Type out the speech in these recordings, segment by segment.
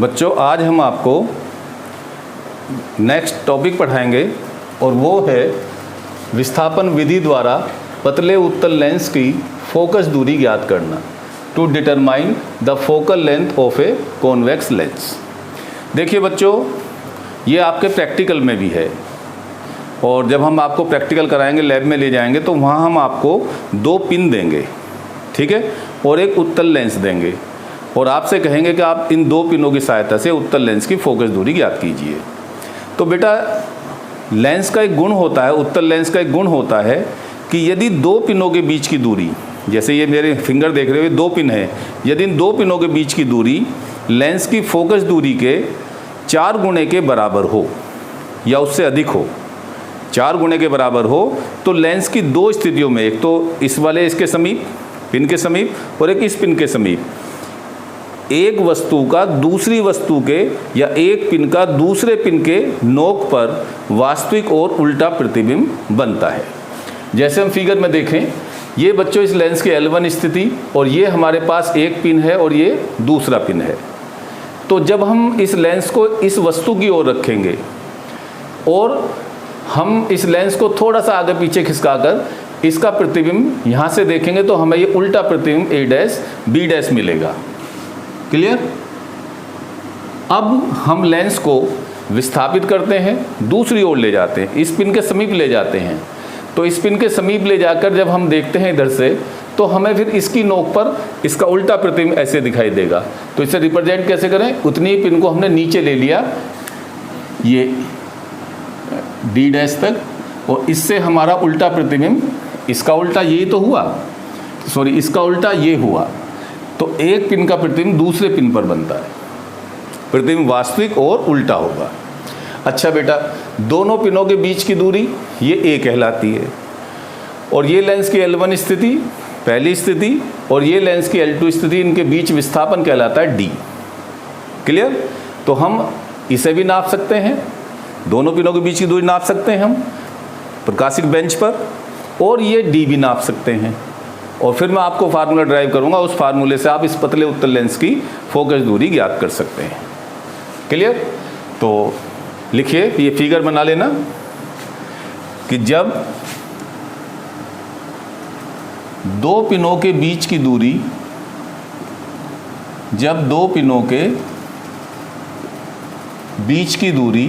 बच्चों आज हम आपको नेक्स्ट टॉपिक पढ़ाएंगे और वो है विस्थापन विधि द्वारा पतले उत्तल लेंस की फोकस दूरी ज्ञात करना, to determine the focal length of a convex lens. देखिए बच्चों, ये आपके प्रैक्टिकल में भी है और जब हम आपको प्रैक्टिकल कराएंगे, लैब में ले जाएंगे, तो वहाँ हम आपको 2 पिन देंगे, ठीक है, और एक उत्तल लेंस देंगे और आपसे कहेंगे कि आप इन 2 पिनों की सहायता से उत्तल लेंस की फोकस दूरी ज्ञात कीजिए। तो बेटा लेंस का एक गुण होता है, उत्तल लेंस का एक गुण होता है कि यदि 2 पिनों के बीच की दूरी, जैसे ये मेरे फिंगर देख रहे हो, 2 पिन है, यदि इन 2 पिनों के बीच की दूरी लेंस की फोकस दूरी के 4 गुणे के बराबर हो या उससे अधिक हो, 4 गुणे के बराबर हो, तो लेंस की 2 स्थितियों में, एक तो इस वाले इसके समीप, पिन के समीप, और एक इस पिन के समीप, एक वस्तु का दूसरी वस्तु के या एक पिन का दूसरे पिन के नोक पर वास्तविक और उल्टा प्रतिबिंब बनता है। जैसे हम फिगर में देखें, ये बच्चों इस लेंस की L1 स्थिति और ये हमारे पास एक पिन है और ये दूसरा पिन है। तो जब हम इस लेंस को इस वस्तु की ओर रखेंगे और हम इस लेंस को थोड़ा सा आगे पीछे खिसकाकर इसका प्रतिबिंब यहाँ से देखेंगे तो हमें ये उल्टा प्रतिबिंब A' B' मिलेगा। क्लियर? अब हम लेंस को विस्थापित करते हैं, दूसरी ओर ले जाते हैं, इस पिन के समीप ले जाते हैं। तो इस पिन के समीप ले जाकर जब हम देखते हैं इधर से, तो हमें फिर इसकी नोक पर इसका उल्टा प्रतिबिंब ऐसे दिखाई देगा। तो इसे रिप्रेजेंट कैसे करें? उतनी ही पिन को हमने नीचे ले लिया, ये D' तक, और इससे हमारा उल्टा प्रतिबिंब, इसका उल्टा ये तो हुआ, सॉरी इसका उल्टा ये हुआ, तो एक पिन का प्रतिबिंब दूसरे पिन पर बनता है, प्रतिबिंब वास्तविक और उल्टा होगा। अच्छा बेटा, दोनों पिनों के बीच की दूरी ये A कहलाती है और ये लेंस की L1 स्थिति, पहली स्थिति, और ये लेंस की L2 स्थिति, इनके बीच विस्थापन कहलाता है D। क्लियर? तो हम इसे भी नाप सकते हैं, दोनों पिनों के बीच की दूरी नाप सकते हैं हम प्रकाशिक बेंच पर, और ये D भी नाप सकते हैं। और फिर मैं आपको फार्मूला ड्राइव करूंगा, उस फार्मूले से आप इस पतले उत्तल लेंस की फोकस दूरी ज्ञात कर सकते हैं। क्लियर? तो लिखिए, ये फिगर बना लेना कि जब 2 पिनों के बीच की दूरी, जब 2 पिनों के बीच की दूरी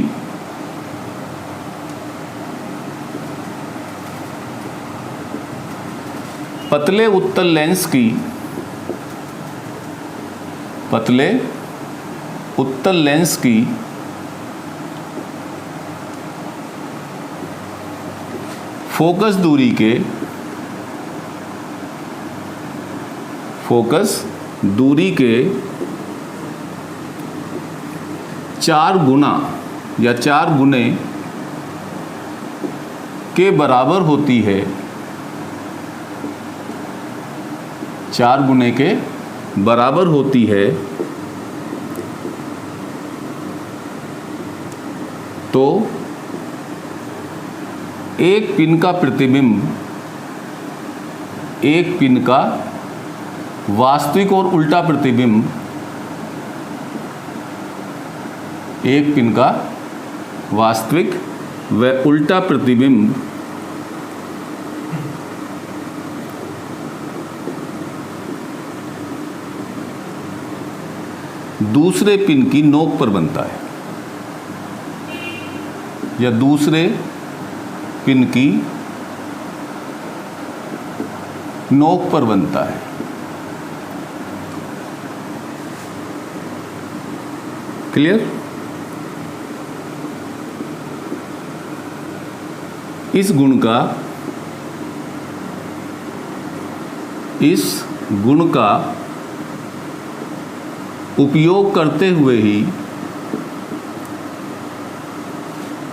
पतले उत्तल लेंस की, पतले उत्तल लेंस की फोकस दूरी के, फोकस दूरी के 4 गुना या 4 गुने के बराबर होती है, 4 गुने के बराबर होती है, तो एक पिन का प्रतिबिंब, एक पिन का वास्तविक और उल्टा प्रतिबिंब, एक पिन का वास्तविक व उल्टा प्रतिबिंब दूसरे पिन की नोक पर बनता है या दूसरे पिन की नोक पर बनता है। क्लियर? इस गुण का उपयोग करते हुए ही,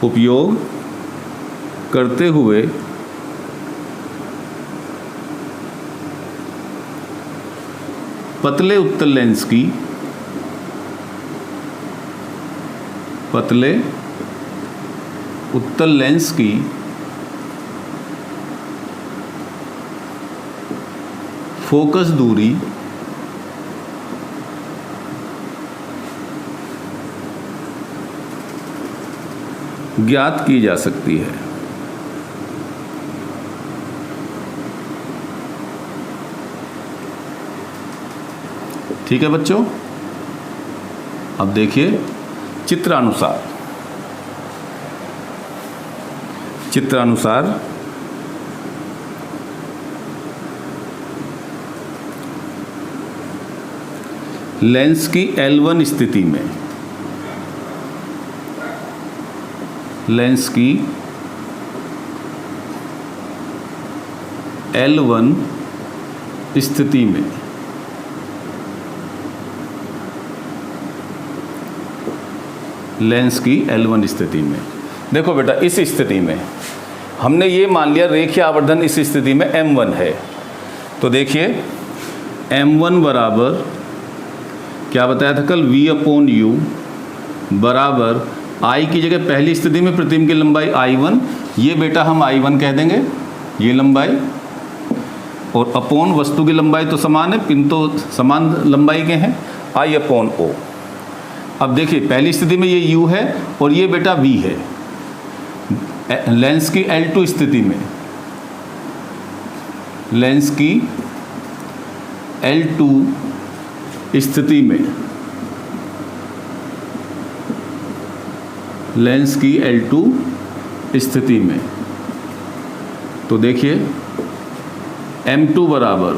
उपयोग करते हुए पतले उत्तल लेंस की, पतले उत्तल लेंस की फोकस दूरी ज्ञात की जा सकती है। ठीक है बच्चों, अब देखिए चित्रानुसार लेंस की L1 स्थिति में, लेंस की L1 स्थिति में लेंस की L1 स्थिति में देखो बेटा, इस स्थिति में हमने ये मान लिया रेखीय आवर्धन इस स्थिति में M1 है। तो देखिए M1 बराबर क्या बताया था कल, V/U बराबर I की जगह पहली स्थिति में प्रतिबिंब की लंबाई I1, ये बेटा हम I1 कह देंगे, ये लंबाई, और अपॉन वस्तु की लंबाई तो समान है, पिन तो समान लंबाई के हैं, I/O। अब देखिए पहली स्थिति में ये U है और ये बेटा V है। लेंस की L2 स्थिति में, लेंस की L2 स्थिति में, लेंस की L2 स्थिति में, तो देखिए M2 बराबर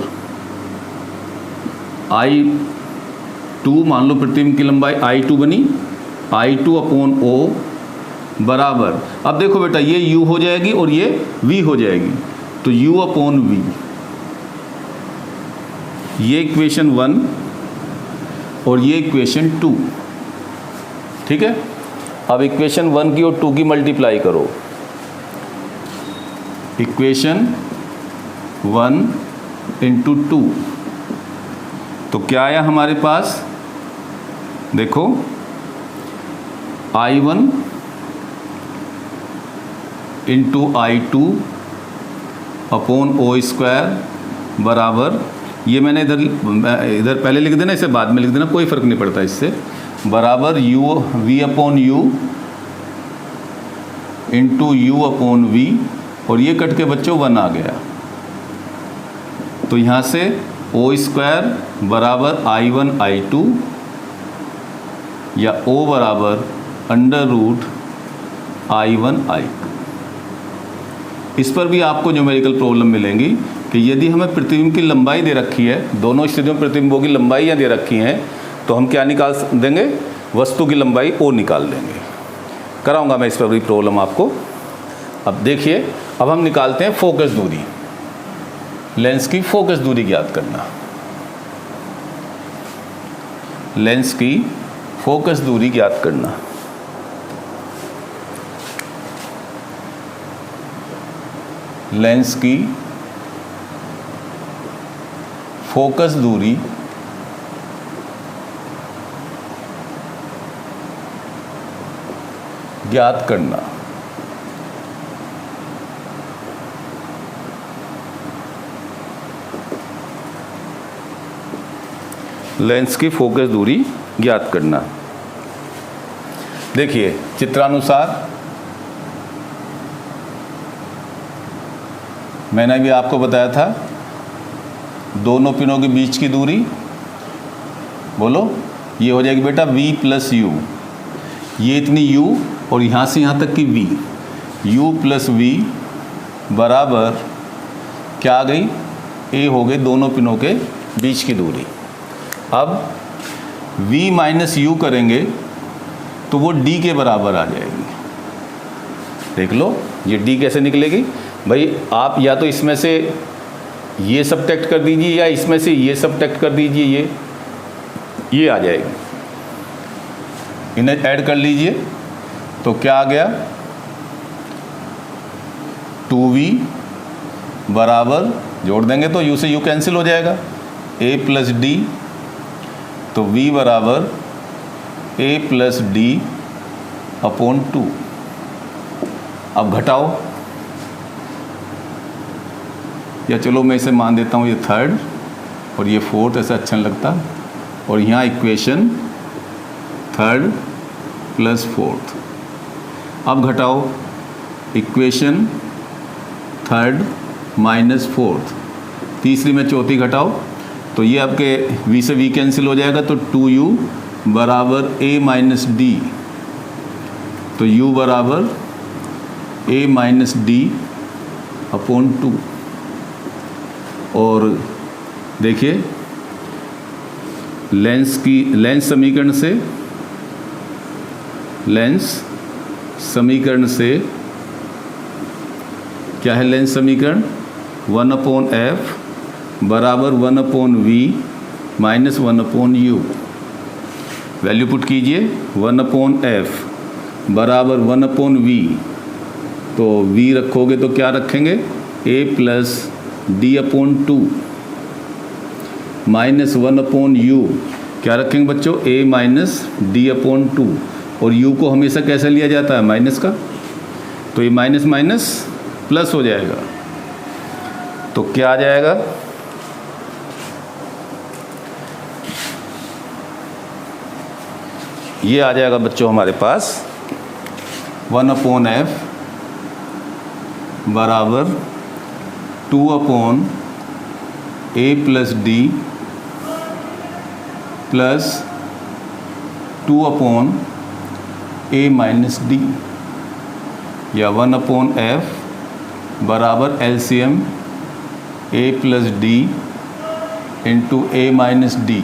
I2, मान लो प्रतिबिंब की लंबाई I2 बनी, I2/O बराबर, अब देखो बेटा ये U हो जाएगी और ये V हो जाएगी, तो U/V, ये इक्वेशन 1 और ये इक्वेशन 2। ठीक है, अब इक्वेशन 1 की और 2 की मल्टीप्लाई करो। इक्वेशन 1 इंटू 2, तो क्या आया हमारे पास, देखो I1 इंटू I2/O² बराबर, ये मैंने इधर पहले लिख देना, इसे बाद में लिख देना, कोई फ़र्क नहीं पड़ता इससे, बराबर V/U इंटू U/V, और ये कट के बच्चों 1 आ गया। तो यहाँ से O² बराबर I1 I2 या O बराबर √I1 I2। इस पर भी आपको न्यूमेरिकल प्रॉब्लम मिलेंगी कि यदि हमें प्रतिबिंब की लंबाई दे रखी है, दोनों स्थितियों में प्रतिबिंबों की लंबाइयाँ दे रखी हैं, तो हम क्या निकाल देंगे, वस्तु की लंबाई O निकाल देंगे। कराऊंगा मैं इस पर भी प्रॉब्लम आपको। अब देखिए, अब हम निकालते हैं फोकस दूरी, लेंस की फोकस दूरी ज्ञात करना। लेंस की फोकस दूरी ज्ञात करना। लेंस की फोकस दूरी ज्ञात करना। लेंस की फोकस दूरी ज्ञात करना। देखिए चित्रानुसार मैंने भी आपको बताया था, दोनों पिनों के बीच की दूरी, बोलो, ये हो जाएगी बेटा V+U, ये इतनी U और यहाँ से यहाँ तक की V, U+V बराबर क्या आ गई, A हो गई दोनों पिनों के बीच की दूरी। अब V-U करेंगे तो वो D के बराबर आ जाएगी। देख लो ये D कैसे निकलेगी भाई, आप या तो इसमें से ये सब्ट्रैक्ट कर दीजिए या इसमें से ये सब्ट्रैक्ट कर दीजिए, ये आ जाएगी। इन्हें ऐड कर लीजिए तो क्या आ गया, 2V बराबर, जोड़ देंगे तो U से U कैंसिल हो जाएगा, A+D, तो V बराबर A+D/2। अब घटाओ, या चलो मैं इसे मान देता हूँ ये थर्ड और ये फोर्थ, ऐसा अच्छा नहीं लगता, और यहाँ इक्वेशन थर्ड + फोर्थ। अब घटाओ इक्वेशन थर्ड माइनस फोर्थ, तीसरी में चौथी घटाओ तो ये आपके v से v कैंसिल हो जाएगा, तो 2u बराबर a माइनस डी, तो u बराबर a माइनस डी अपॉन 2। और देखिए लेंस समीकरण से क्या है लेंस समीकरण, 1/f बराबर 1/v minus 1/u। Value put कीजिए, 1/f बराबर 1/v, तो v रखोगे तो क्या रखेंगे, a plus D upon 2 minus 1/u, क्या रखेंगे बच्चों, a माइनस डी अपॉन 2। और u को हमेशा कैसे लिया जाता है, माइनस का, तो ये माइनस माइनस प्लस हो जाएगा, तो क्या आ जाएगा, ये आ जाएगा बच्चों हमारे पास 1/f बराबर 2/a plus D plus 2/a minus D, या 1/f बराबर LCM a plus D into a minus D,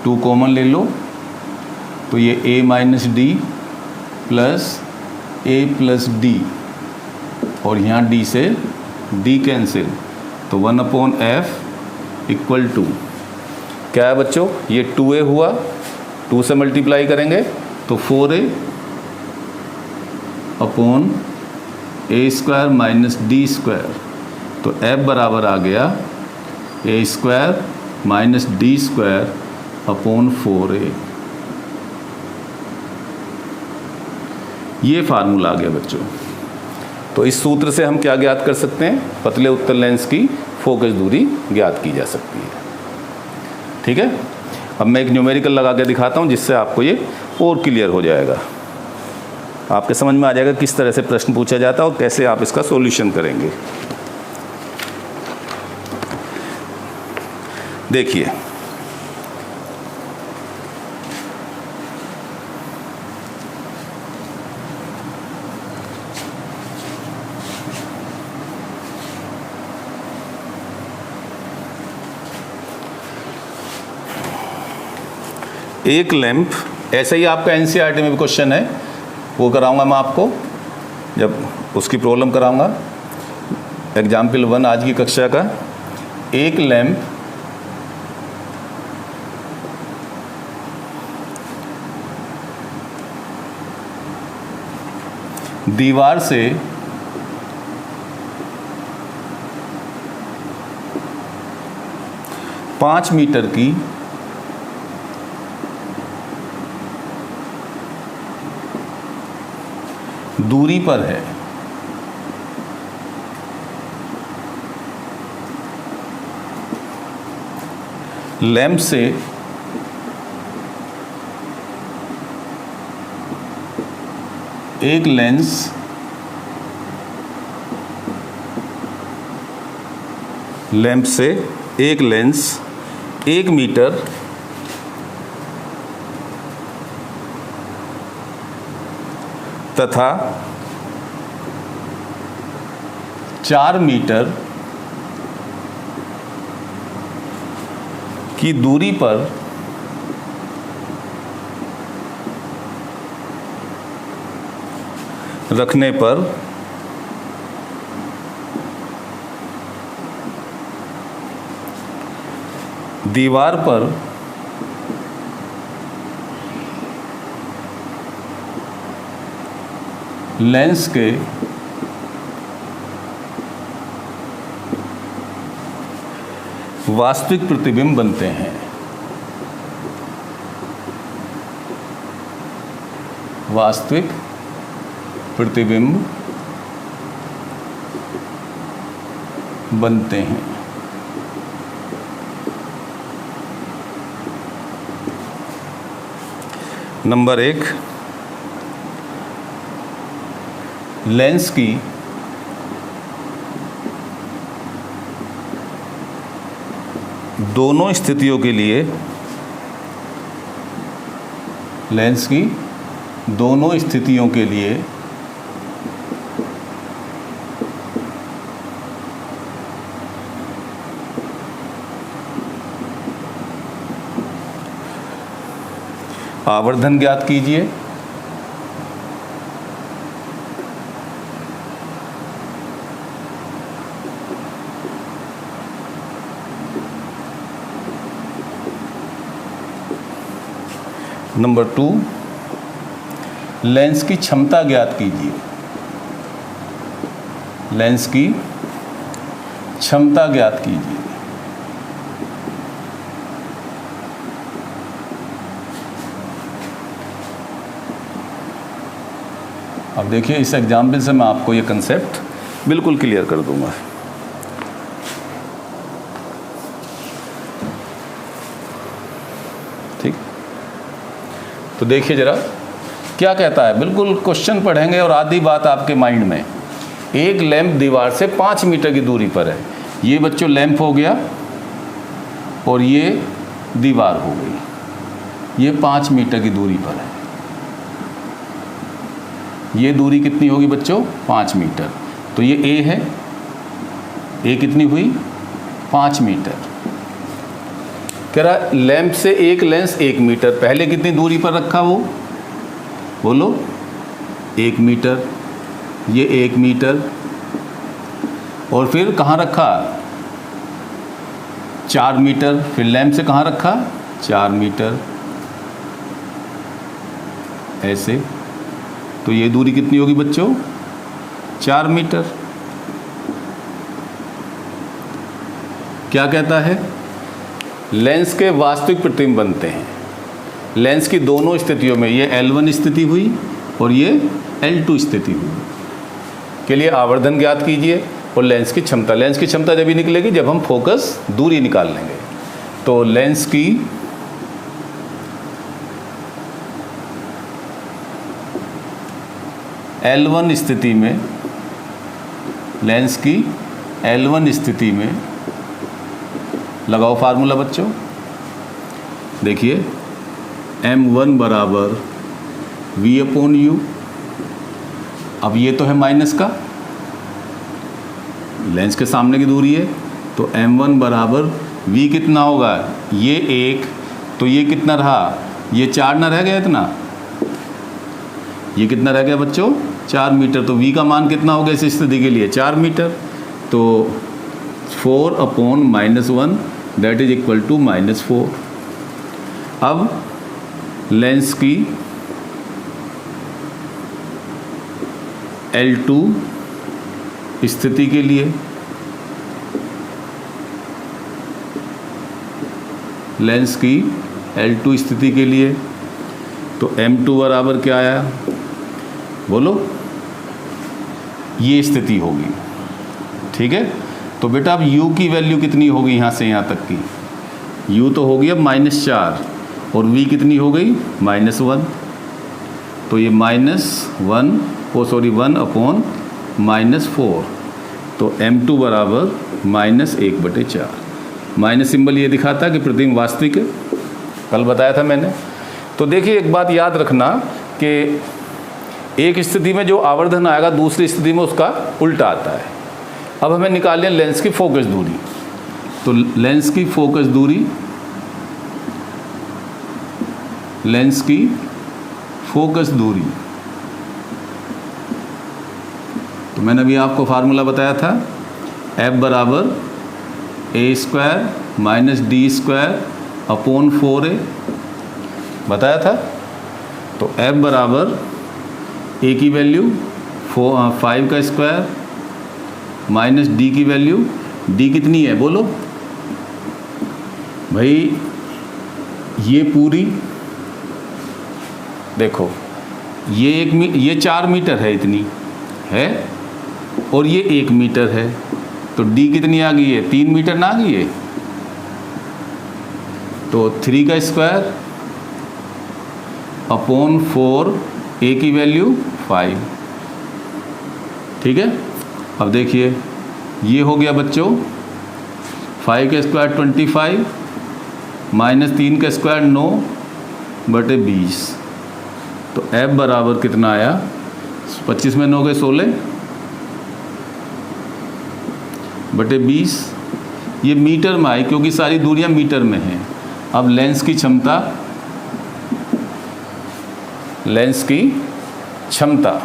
2 common ले लो तो ये a minus D plus a plus D, और यहाँ d से d कैंसिल, तो 1/f इक्वल टू क्या है बच्चों, ये 2a हुआ, 2 से मल्टीप्लाई करेंगे तो 4a upon a square minus D square, तो f बराबर आ गया a square minus D square upon 4a। ये फार्मूला आ गया बच्चों। तो इस सूत्र से हम क्या ज्ञात कर सकते हैं, पतले उत्तल लेंस की फोकस दूरी ज्ञात की जा सकती है। ठीक है, अब मैं एक न्यूमेरिकल लगा के दिखाता हूँ जिससे आपको ये और क्लियर हो जाएगा, आपके समझ में आ जाएगा किस तरह से प्रश्न पूछा जाता है और कैसे आप इसका सॉल्यूशन करेंगे। देखिए एक लैंप, ऐसा ही आपका एनसीईआरटी में भी क्वेश्चन है, वो कराऊंगा मैं आपको जब उसकी प्रॉब्लम कराऊंगा। एग्जाम्पल 1 आज की कक्षा का, एक लैंप दीवार से पाँच मीटर की दूरी पर है। लैंप से एक लेंस एक मीटर तथा 4 मीटर की दूरी पर रखने पर दीवार पर लेंस के वास्तविक प्रतिबिंब बनते हैं। वास्तविक प्रतिबिंब बनते हैं। नंबर 1, लेंस की दोनों स्थितियों के लिए, लेंस की दोनों स्थितियों के लिए आवर्धन ज्ञात कीजिए। नंबर 2, लेंस की क्षमता ज्ञात कीजिए। लेंस की क्षमता ज्ञात कीजिए। अब देखिए, इस एग्जाम्पल से मैं आपको ये कंसेप्ट बिल्कुल क्लियर कर दूंगा। ठीक, तो देखिए जरा क्या कहता है। बिल्कुल क्वेश्चन पढ़ेंगे और आधी बात आपके माइंड में। एक लैंप दीवार से 5 मीटर की दूरी पर है। ये बच्चों लैंप हो गया और ये दीवार हो गई। ये 5 मीटर की दूरी पर है। ये दूरी कितनी होगी बच्चों? 5 मीटर। तो ये ए है। ए कितनी हुई? 5 मीटर। कह रहा लैंप से एक लेंस 1 मीटर, पहले कितनी दूरी पर रखा वो? बोलो। 1 मीटर। ये 1 मीटर। और फिर कहाँ रखा? 4 मीटर। फिर लैंप से कहाँ रखा? 4 मीटर। ऐसे। तो ये दूरी कितनी होगी बच्चों? 4 मीटर। क्या कहता है? लेंस के वास्तविक प्रतिबिंब बनते हैं लेंस की दोनों स्थितियों में। ये L1 स्थिति हुई और ये L2 स्थिति हुई। के लिए आवर्धन ज्ञात कीजिए और लेंस की क्षमता। लेंस की क्षमता जब ही निकलेगी जब हम फोकस दूरी निकाल लेंगे। तो लेंस की L1 स्थिति में, लेंस की L1 स्थिति में लगाओ फार्मूला बच्चों। देखिए M1 बराबर V/U। अब ये तो है माइनस का, लेंस के सामने की दूरी है। तो M1 बराबर V कितना होगा? ये 1, तो ये कितना रहा? ये 4 ना रह गया इतना? ये कितना रह गया बच्चों? 4 मीटर। तो V का मान कितना होगा इस स्थिति के लिए? 4 मीटर। तो 4/-1 दैट इज इक्वल टू -4। अब लेंस की L2 स्थिति के लिए, लेंस की L2 स्थिति के लिए, तो M2 बराबर क्या आया? बोलो। ये स्थिति होगी। ठीक है। तो बेटा अब U की वैल्यू कितनी होगी यहाँ से यहाँ तक की? U तो होगी अब -4 और V कितनी हो गई? -1। तो ये -1/-4। तो M2 बराबर -1/4। माइनस सिंबल ये दिखाता है कि प्रतिबिंब वास्तविक है। कल बताया था मैंने। तो देखिए एक बात याद रखना कि एक स्थिति में जो आवर्धन आएगा दूसरी स्थिति में उसका उल्टा आता है। अब हमें निकालनी है लेंस की फोकस दूरी। तो लेंस की फोकस दूरी, लेंस की फोकस दूरी, तो मैंने अभी आपको फार्मूला बताया था F बराबर A² - D²/4A बताया था। तो F बराबर A की वैल्यू 5 का स्क्वायर माइनस D की वैल्यू, D कितनी है बोलो भाई? ये पूरी देखो, ये 4 मीटर है, इतनी है, और ये 1 मीटर है। तो D कितनी आ गई है? 3 मीटर ना आ गई है? तो 3 का स्क्वायर अपॉन 4, A की वैल्यू 5। ठीक है। अब देखिए ये हो गया बच्चों 5 का स्क्वायर 25 माइनस 3 का स्क्वायर 9 बटे 20। तो F बराबर कितना आया, 25 में 9 के 16 बटे 20। ये मीटर में आई क्योंकि सारी दूरियां मीटर में हैं। अब लेंस की क्षमता, लेंस की क्षमता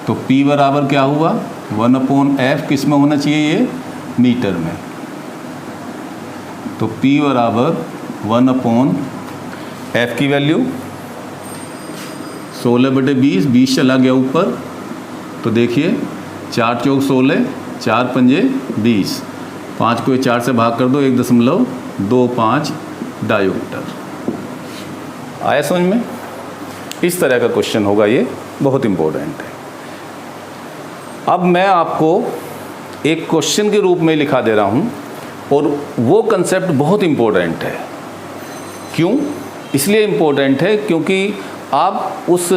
तो P बराबर क्या हुआ 1/F, किस में होना चाहिए ये, मीटर में। तो P बराबर 1/F की वैल्यू 16 बटे 20, 20 चला गया ऊपर। तो देखिए 4 चौक 16, 4 पंजे 20, 5 को 4 से भाग कर दो 1.25 डायोमीटर। आया समझ में? इस तरह का क्वेश्चन होगा, ये बहुत इम्पोर्टेंट है। अब मैं आपको एक क्वेश्चन के रूप में लिखा दे रहा हूँ और वो कंसेप्ट बहुत इम्पोर्टेंट है। क्यों इसलिए इम्पोर्टेंट है? क्योंकि आप उस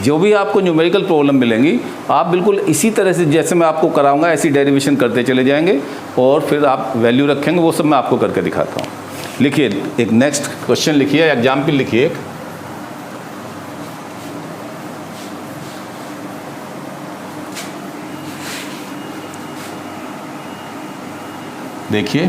जो भी आपको न्यूमेरिकल प्रॉब्लम मिलेंगी, आप बिल्कुल इसी तरह से जैसे मैं आपको कराऊंगा ऐसी डेरिवेशन करते चले जाएंगे और फिर आप वैल्यू रखेंगे। वो सब मैं आपको करके दिखाता हूँ। लिखिए एक नेक्स्ट क्वेश्चन लिखिए, एग्जाम्पल लिखिए एक। देखिए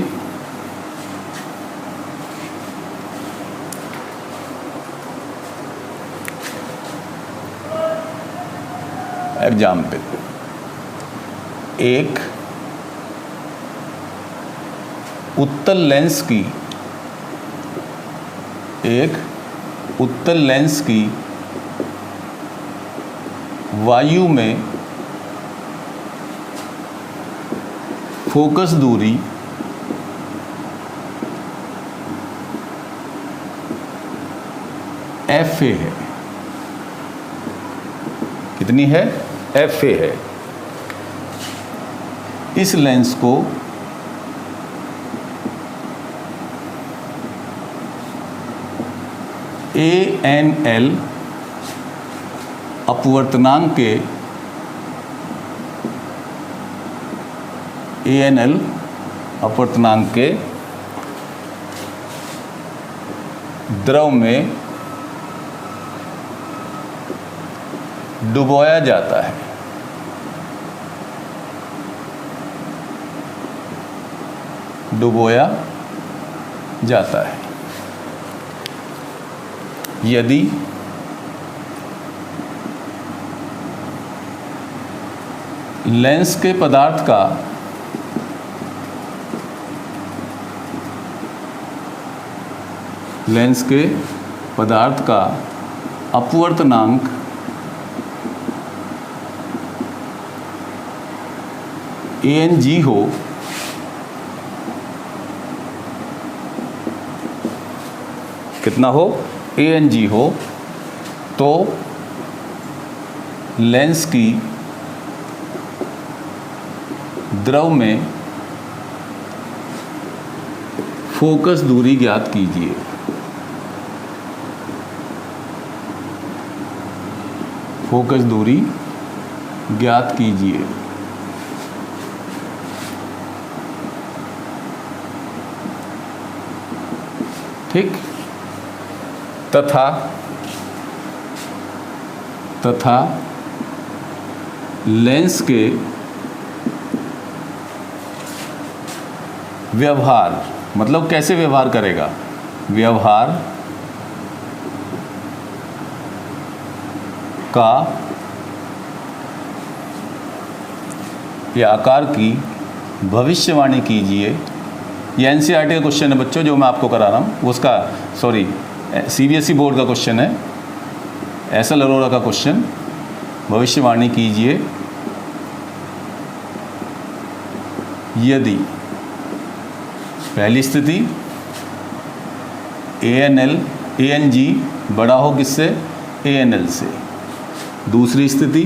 एग्जाम्पल, एक उत्तल लेंस की वायु में फोकस दूरी FA है। कितनी है? FA है। इस लेंस को ANL अपवर्तनांक के द्रव में डुबोया जाता है। डुबोया जाता है यदि लेंस के पदार्थ का अपवर्तनांक ANG हो, कितना हो? ANG हो, तो लेंस की द्रव में फोकस दूरी ज्ञात कीजिए। फोकस दूरी ज्ञात कीजिए। ठीक। तथा लेंस के व्यवहार, मतलब कैसे व्यवहार करेगा? व्यवहार का या आकार की भविष्यवाणी कीजिए। ये एनसीईआरटी का क्वेश्चन है बच्चों, जो मैं आपको करा रहा हूँ उसका, सॉरी सीबीएसई बोर्ड का क्वेश्चन है, एसएल अरोड़ा का क्वेश्चन। भविष्यवाणी कीजिए यदि पहली स्थिति ANG बड़ा हो किससे? ANL से। दूसरी स्थिति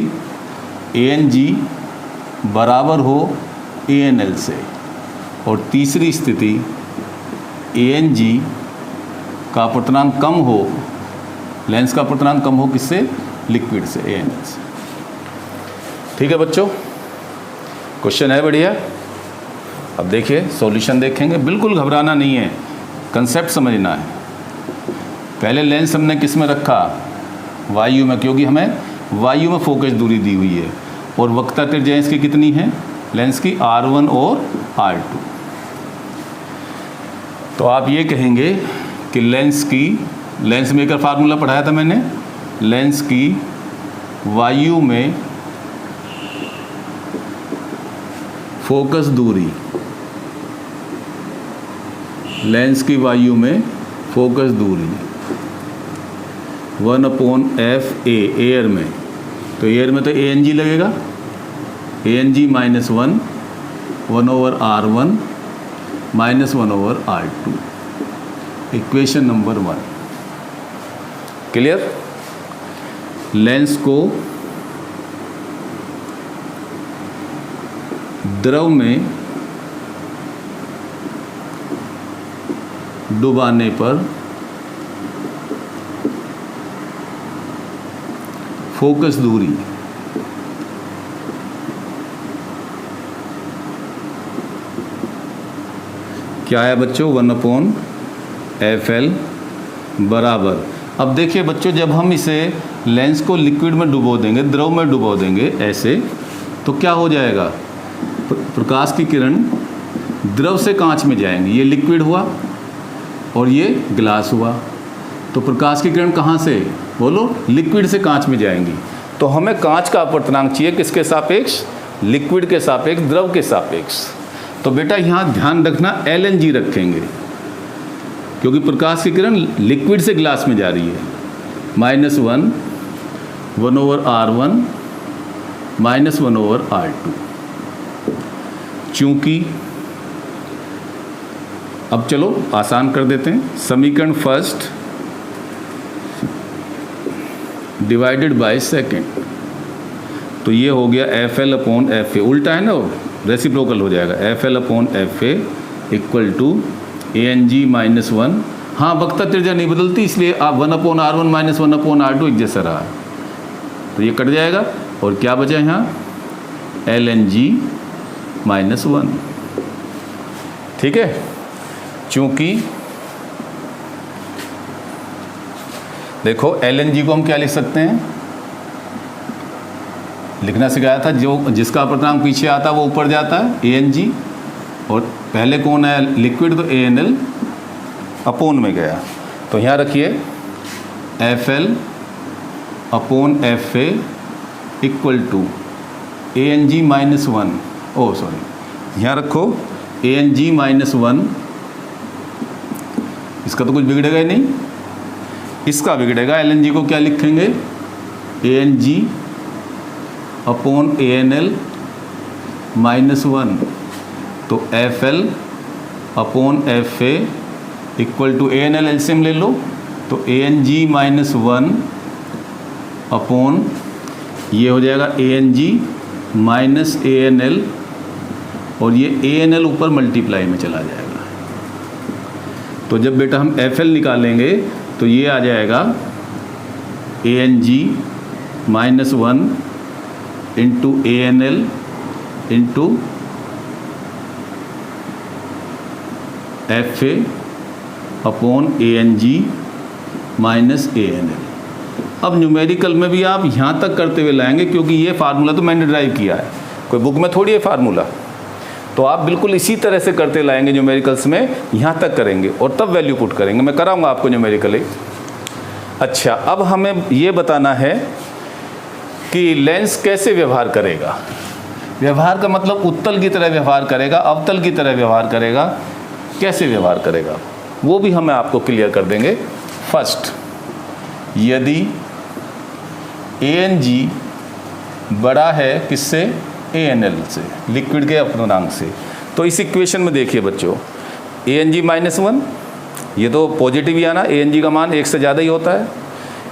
ANG बराबर हो ANL से। और तीसरी स्थिति ANG का अपवर्तनांक कम हो लेंस का अपवर्तनांक कम हो किससे, लिक्विड से, ANL से। ठीक है बच्चों, क्वेश्चन है बढ़िया। अब देखिए सॉल्यूशन देखेंगे, बिल्कुल घबराना नहीं है, कंसेप्ट समझना है। पहले लेंस हमने किस में रखा, वायु में, क्योंकि हमें वायु में फोकस दूरी दी हुई है। और वक्रता त्रिज्या इसकी कितनी है लेंस की, R1 और R2। तो आप ये कहेंगे कि लेंस मेकर फार्मूला पढ़ाया था मैंने, लेंस की वायु में फोकस दूरी, लेंस की वायु में फोकस दूरी 1/FA एयर में, तो एयर में तो ANG लगेगा, ANG -1 1/R1 -1/R2, equation number 1। Clear. Lens को द्रव में डुबाने पर फोकस दूरी क्या है बच्चों, 1/FL बराबर। अब देखिए बच्चों, जब हम इसे लेंस को लिक्विड में डुबो देंगे, द्रव में डुबो देंगे ऐसे, तो क्या हो जाएगा, प्रकाश की किरण द्रव से कांच में जाएंगी। ये लिक्विड हुआ और ये ग्लास हुआ, तो प्रकाश की किरण कहाँ से, बोलो, लिक्विड से कांच में जाएंगी। तो हमें कांच का अपवर्तनांक चाहिए किसके सापेक्ष, लिक्विड के सापेक्ष, द्रव के सापेक्ष। तो बेटा यहाँ ध्यान रखना LNG रखेंगे, क्योंकि प्रकाश की किरण लिक्विड से ग्लास में जा रही है। -1 1/R1 -1/R2। चूंकि अब चलो आसान कर देते हैं, समीकरण फर्स्ट डिवाइडेड बाय सेकेंड, तो ये हो गया FL/FA, उल्टा है ना, रेसिप्रोकल हो जाएगा, FL/FA इक्वल टू ANG -1। हाँ, वक्रता त्रिज्या नहीं बदलती, इसलिए आप 1/R1 -1/R2 एक जैसा रहा, तो ये कट जाएगा और क्या बचा यहाँ, LNG -1। ठीक है, चूंकि देखो LNG को हम क्या लिख सकते हैं, लिखना सिखाया था, जो जिसका अपवर्तनांक पीछे आता है वो ऊपर जाता है, ANG, और पहले कौन है, लिक्विड, तो ANL अपोन में गया। तो यहाँ रखिए FL/FA equal to ANG -1, oh sorry, यहाँ रखो ANG -1, इसका तो कुछ बिगड़ेगा ही नहीं, इसका बिगड़ेगा। LNG को क्या लिखेंगे, ANG/ANL -1, तो FL/FA equal to ANL LCM ले लो, तो ANG -1 अपॉन ये हो जाएगा ANG -ANL, और ये ANL ऊपर मल्टीप्लाई में चला जाएगा। तो जब बेटा हम FL निकालेंगे तो ये आ जाएगा ANG -1 into ANL into FA upon ANG -ANL। अब न्यूमेरिकल में भी आप यहाँ तक करते हुए लाएंगे, क्योंकि ये फार्मूला तो मैंने ड्राइव किया है, कोई बुक में थोड़ी है फार्मूला, तो आप बिल्कुल इसी तरह से करते लाएंगे न्यूमेरिकल्स में, यहाँ तक करेंगे और तब वैल्यू पुट करेंगे। मैं कराऊंगा आपको न्यूमेरिकली। अच्छा, अब हमें ये बताना है कि लेंस कैसे व्यवहार करेगा। व्यवहार का मतलब उत्तल की तरह व्यवहार करेगा, अवतल की तरह व्यवहार करेगा, कैसे व्यवहार करेगा वो भी हमें आपको क्लियर कर देंगे। फर्स्ट, यदि ANG बड़ा है किससे, ANL से, लिक्विड के अपवर्तनांक से, तो इस इक्वेशन में देखिए बच्चों, ANG -1 ये तो पॉजिटिव ही आना, ANG का मान 1 से ज़्यादा ही होता है।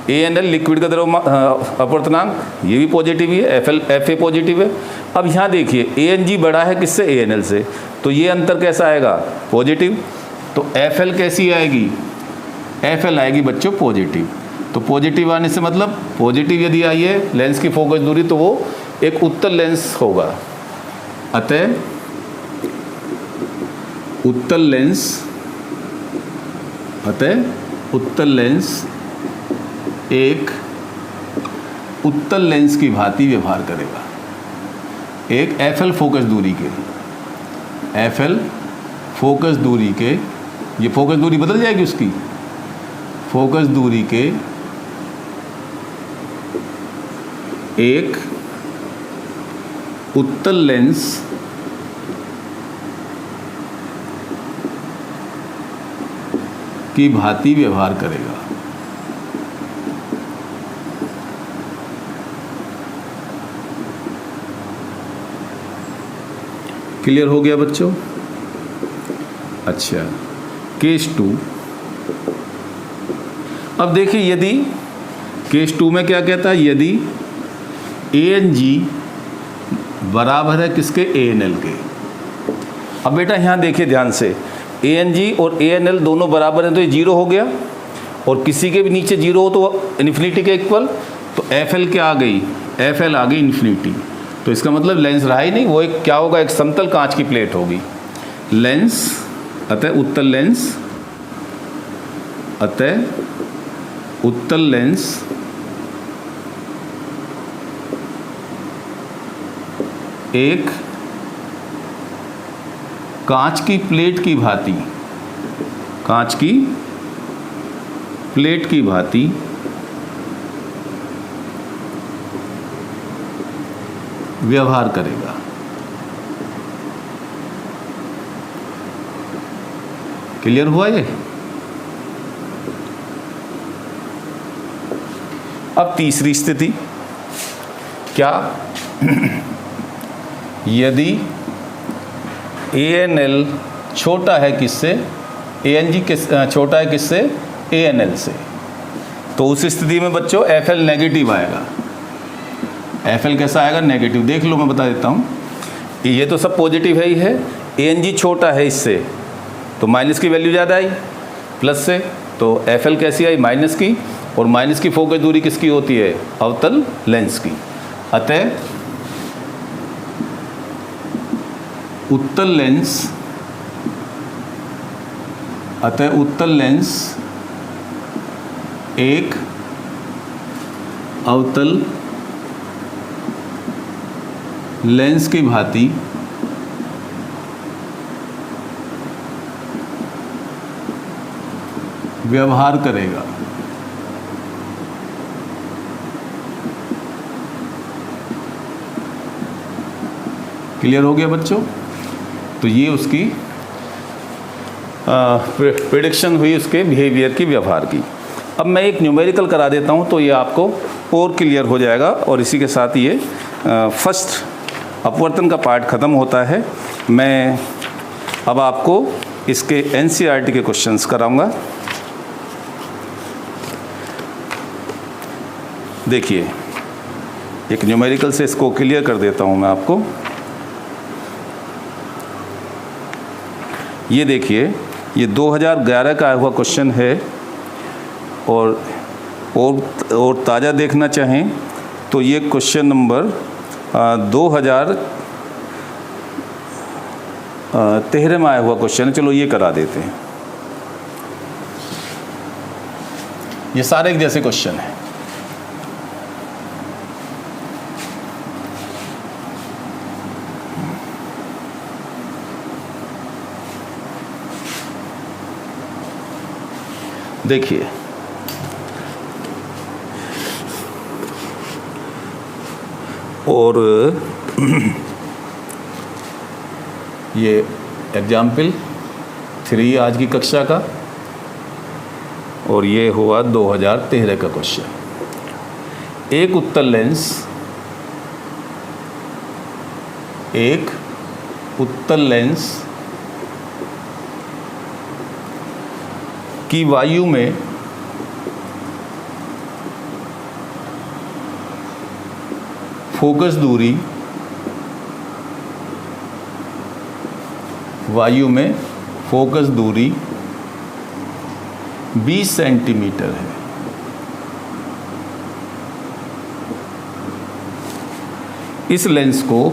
ANL लिक्विड का द्रव अपवर्तनांक ये भी पॉजिटिव ही है, FA पॉजिटिव है। अब यहाँ देखिए ANG बड़ा है किससे, ANL से, तो ये अंतर कैसा आएगा, पॉजिटिव। तो FL कैसी आएगी, FL आएगी बच्चों पॉजिटिव। तो पॉजिटिव आने से मतलब पॉजिटिव यदि आई है लेंस की फोकस दूरी तो वो एक उत्तल लेंस होगा। अतः उत्तल लेंस एक उत्तल लेंस की भांति व्यवहार करेगा। एक एफएल फोकस दूरी के ये फोकस दूरी बदल जाएगी उसकी, फोकस दूरी के एक उत्तल लेंस की भांति व्यवहार करेगा। क्लियर हो गया बच्चों? अच्छा, केस 2। अब देखिए यदि केस 2 में क्या कहता है, यदि ANG बराबर है किसके, ANL के। अब बेटा यहाँ देखिए ध्यान से, ANG और ANL दोनों बराबर हैं तो ये 0 हो गया, और किसी के भी नीचे 0 हो तो इन्फिनिटी के इक्वल, तो FL क्या आ गई, FL आ गई इन्फिनिटी। तो इसका मतलब लेंस रहा ही नहीं, वो एक क्या होगा, एक समतल कांच की प्लेट होगी। लेंस अतः उत्तल लेंस एक कांच की प्लेट की भांति व्यवहार करेगा। क्लियर हुआ ये? अब तीसरी स्थिति क्या, यदि ANL छोटा है किससे, ANG छोटा है किससे, ANL से, तो उस स्थिति में बच्चों FL नेगेटिव आएगा। FL कैसा आएगा, नेगेटिव। देख लो मैं बता देता हूँ, ये तो सब पॉजिटिव है ही है, ANG छोटा है इससे तो माइनस की वैल्यू ज़्यादा आई प्लस से, तो FL कैसी आई, माइनस की, और माइनस की फोकस दूरी किसकी होती है, अवतल लेंस की। अतः उत्तल लेंस एक अवतल लेंस की भांति व्यवहार करेगा। क्लियर हो गया बच्चों? तो ये उसकी प्रेडिक्शन हुई उसके बिहेवियर की, व्यवहार की। अब मैं एक न्यूमेरिकल करा देता हूँ तो ये आपको और क्लियर हो जाएगा, और इसी के साथ ये फर्स्ट अपवर्तन का पार्ट ख़त्म होता है। मैं अब आपको इसके NCERT के क्वेश्चंस कराऊंगा। देखिए एक न्यूमेरिकल से इसको क्लियर कर देता हूं मैं आपको। ये देखिए, ये 2011 का आया हुआ क्वेश्चन है, और ताज़ा देखना चाहें तो ये क्वेश्चन नंबर 2013 में आया हुआ क्वेश्चन है। चलो ये करा देते हैं। ये सारे एक जैसे क्वेश्चन हैं। देखिए और ये एग्जाम्पल 3 आज की कक्षा का, और ये हुआ 2013 का क्वेश्चन। एक उत्तल लेंस की वायु में फोकस दूरी, वायु में फोकस दूरी 20 सेंटीमीटर है। इस लेंस को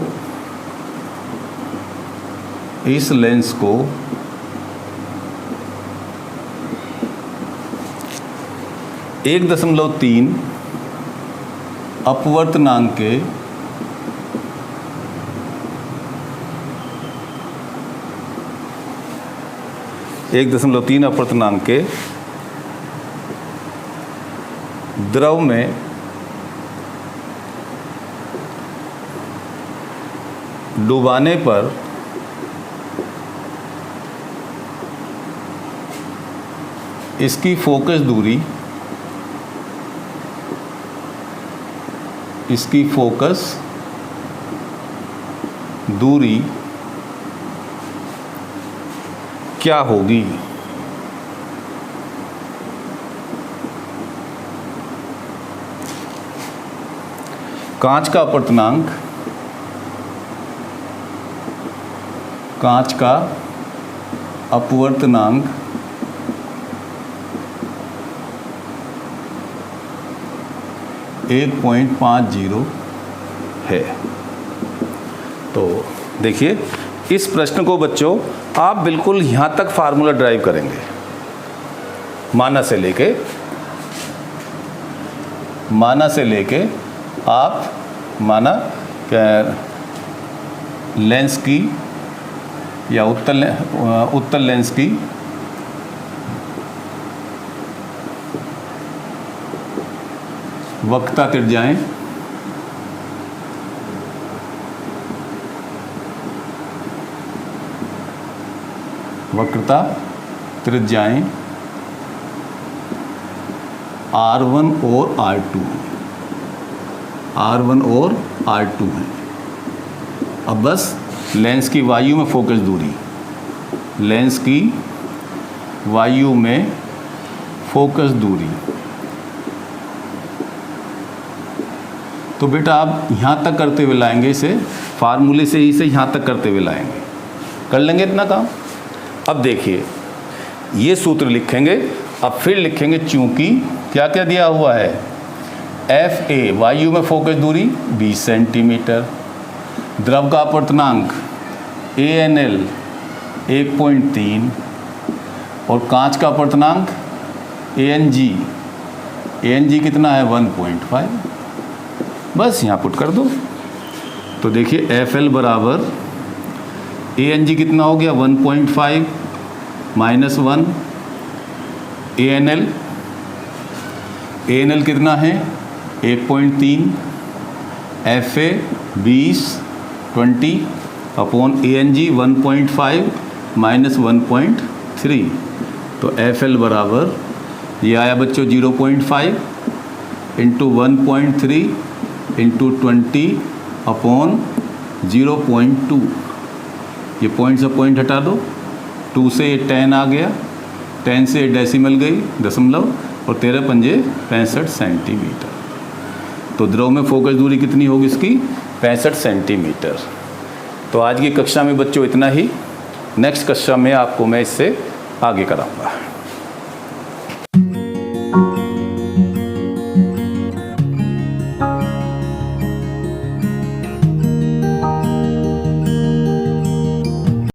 1.3 अपवर्तनांक के द्रव में डुबाने पर इसकी फोकस दूरी क्या होगी? कांच का अपवर्तनांक 1.50 है। तो देखिए, इस प्रश्न को बच्चों आप बिल्कुल यहाँ तक फार्मूला ड्राइव करेंगे, माना से लेके आप लेंस की या उत्तल लेंस की वक्रता त्रिज्याएं R1 और R2 हैं। अब बस लेंस की वायु में फोकस दूरी, तो बेटा आप यहाँ तक करते हुए लाएंगे, इसे फार्मूले से यहाँ तक करते हुए लाएंगे, कर लेंगे इतना काम। अब देखिए, ये सूत्र लिखेंगे, अब फिर लिखेंगे चूंकि क्या क्या दिया हुआ है, FA वायु में फोकस दूरी 20 सेंटीमीटर, द्रव का अपवर्तनांक ANL 1.3 और कांच का अपवर्तनांक ANG कितना है 1.5। बस यहाँ पुट कर दो। तो देखिए FL बराबर ANG कितना हो गया 1.5 माइनस 1, ANL कितना है 1.3, FA 20 अपॉन ANG 1.5 माइनस 1.3। तो FL बराबर ये आया बच्चों 0.5 इंटू 1.3 इंटू 20 अपॉन 0.2। ये पॉइंट से पॉइंट हटा दो, 2 से ये 10 आ गया, 10 से डेसिमल गई दशमलव, और 13 पंजे 65 सेंटीमीटर। तो द्रव में फोकस दूरी कितनी होगी इसकी 65 सेंटीमीटर। तो आज की कक्षा में बच्चों इतना ही, नेक्स्ट कक्षा में आपको मैं इससे आगे कराऊंगा।